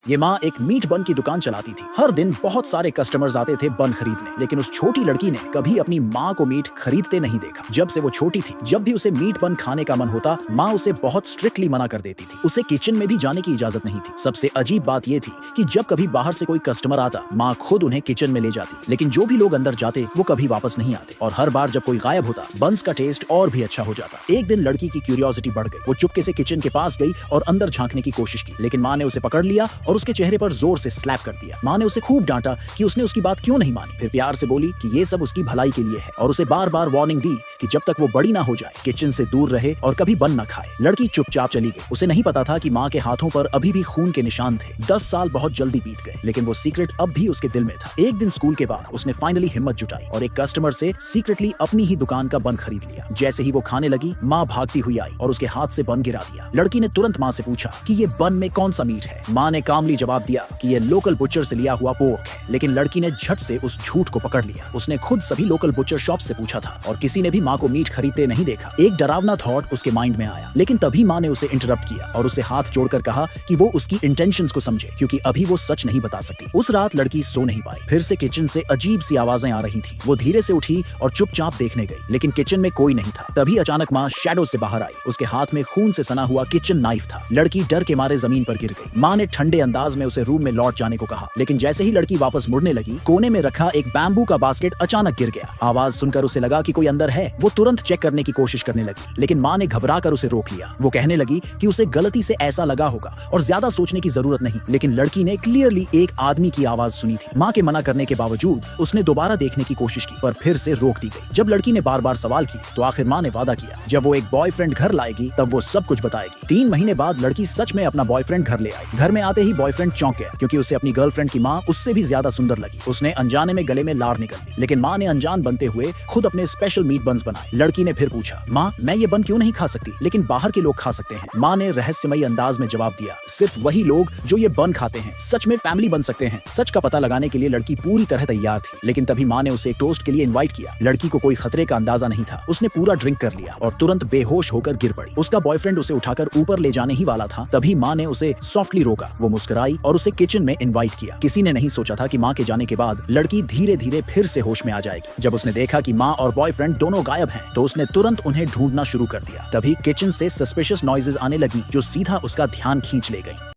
ये माँ एक मीट बन की दुकान चलाती थी। हर दिन बहुत सारे कस्टमर्स आते थे बन खरीदने, लेकिन उस छोटी लड़की ने कभी अपनी माँ को मीट खरीदते नहीं देखा। जब से वो छोटी थी, जब भी उसे मीट बन खाने का मन होता, माँ उसे बहुत स्ट्रिक्टली मना कर देती थी। उसे किचन में भी जाने की इजाजत नहीं थी। सबसे अजीब बात ये थी कि जब कभी बाहर से कोई कस्टमर आता, माँ खुद उन्हें किचन में ले जाती, लेकिन जो भी लोग अंदर जाते वो कभी वापस नहीं आते। और हर बार जब कोई गायब होता, बंस का टेस्ट और भी अच्छा हो जाता। एक दिन लड़की की क्यूरियोसिटी बढ़ गई। वो चुपके से किचन के पास गई और अंदर झांकने की कोशिश की, लेकिन माँ ने उसे पकड़ लिया और उसके चेहरे पर जोर से स्लैप कर दिया। माँ ने उसे खूब डांटा कि उसने उसकी बात क्यों नहीं मानी। फिर प्यार से बोली कि ये सब उसकी भलाई के लिए है और उसे बार बार वार्निंग दी कि जब तक वो बड़ी ना हो जाए, किचन से दूर रहे और कभी बन ना खाए। लड़की चुपचाप चली गई। उसे नहीं पता था कि माँ के हाथों पर अभी भी खून के निशान थे। 10 साल बहुत जल्दी बीत गए, लेकिन वो सीक्रेट अब भी उसके दिल में था। एक दिन स्कूल के बाद उसने फाइनली हिम्मत जुटाई और एक कस्टमर से सीक्रेटली अपनी ही दुकान का बन खरीद लिया। जैसे ही वो खाने लगी, माँ भागती हुई आई और उसके हाथ से बन गिरा दिया। लड़की ने तुरंत माँ से पूछा कि ये बन में कौन सा मीट है। माँ ने कामली जवाब दिया कि ये लोकल बुचर से लिया हुआ पोर्क है, लेकिन लड़की ने झट से उस झूठ को पकड़ लिया। उसने खुद सभी लोकल बुचर शॉप से पूछा था और किसी ने भी माँ को मीट खरीदते नहीं देखा। एक डरावना थॉट उसके माइंड में आया, लेकिन तभी माँ ने उसे इंटरप्ट किया और उसे हाथ जोड़कर कहा कि वो उसकी इंटेंशंस को समझे, क्योंकि अभी वो सच नहीं बता सकती। उस रात लड़की सो नहीं पाई। फिर से किचन से अजीब सी आवाजें आ रही थी। वो धीरे से उठी और चुपचाप देखने गई, लेकिन किचन में कोई नहीं था। तभी अचानक माँ शैडो से बाहर आई। उसके हाथ में खून से सना हुआ किचन नाइफ था। लड़की डर के मारे जमीन पर गिर गई। माँ ने ठंडे अंदाज में उसे रूम में लौट जाने को कहा, लेकिन जैसे ही लड़की वापस मुड़ने लगी, कोने में रखा एक बैम्बू का बास्केट अचानक गिर गया। आवाज सुनकर उसे लगा कि कोई अंदर है। वो तुरंत चेक करने की कोशिश करने लगी, लेकिन माँ ने घबरा कर उसे रोक लिया। वो कहने लगी कि उसे गलती से ऐसा लगा होगा और ज्यादा सोचने की जरूरत नहीं। लेकिन लड़की ने क्लियरली एक आदमी की आवाज सुनी थी। माँ के मना करने के बावजूद उसने दोबारा देखने की कोशिश की, पर फिर से रोक दी गई। जब लड़की ने बार बार सवाल किए, तो आखिर माँ ने वादा किया, जब वो एक बॉयफ्रेंड घर लाएगी तब वो सब कुछ बताएगी। 3 महीने बाद लड़की सच में अपना बॉयफ्रेंड घर ले आई। घर में आते ही बॉयफ्रेंड चौंक गया, क्योंकि उसे अपनी गर्लफ्रेंड की माँ उससे भी ज्यादा सुंदर लगी। उसने अनजाने में गले में लार निकल ली, लेकिन माँ ने अनजान बनते हुए खुद अपने स्पेशल मीट बन्स बनाए। लड़की ने फिर पूछा, माँ मैं ये बन क्यों नहीं खा सकती, लेकिन बाहर के लोग खा सकते हैं। माँ ने रहस्यमयी अंदाज में जवाब दिया, सिर्फ वही लोग जो ये बन खाते हैं सच में फैमिली बन सकते हैं। सच का पता लगाने के लिए लड़की पूरी तरह तैयार थी, लेकिन तभी माँ ने उसे एक टोस्ट के लिए इनवाइट किया। लड़की को कोई खतरे का अंदाजा नहीं था। उसने पूरा ड्रिंक कर लिया और तुरंत बेहोश होकर गिर पड़ी। उसका बॉयफ्रेंड उसे उठाकर ऊपर ले जाने ही वाला था, तभी माँ ने उसे सॉफ्टली रोका। वो मुस्कुराई और उसे किचन में इनवाइट किया। किसी ने नहीं सोचा था कि माँ के जाने के बाद लड़की धीरे धीरे फिर से होश में आ जाएगी। जब उसने देखा कि माँ और बॉयफ्रेंड दोनों गायब हैं, तो उसने तुरंत उन्हें ढूंढना शुरू कर दिया। तभी किचन से सस्पिशियस नॉइजेस आने लगी, जो सीधा उसका ध्यान खींच ले गई।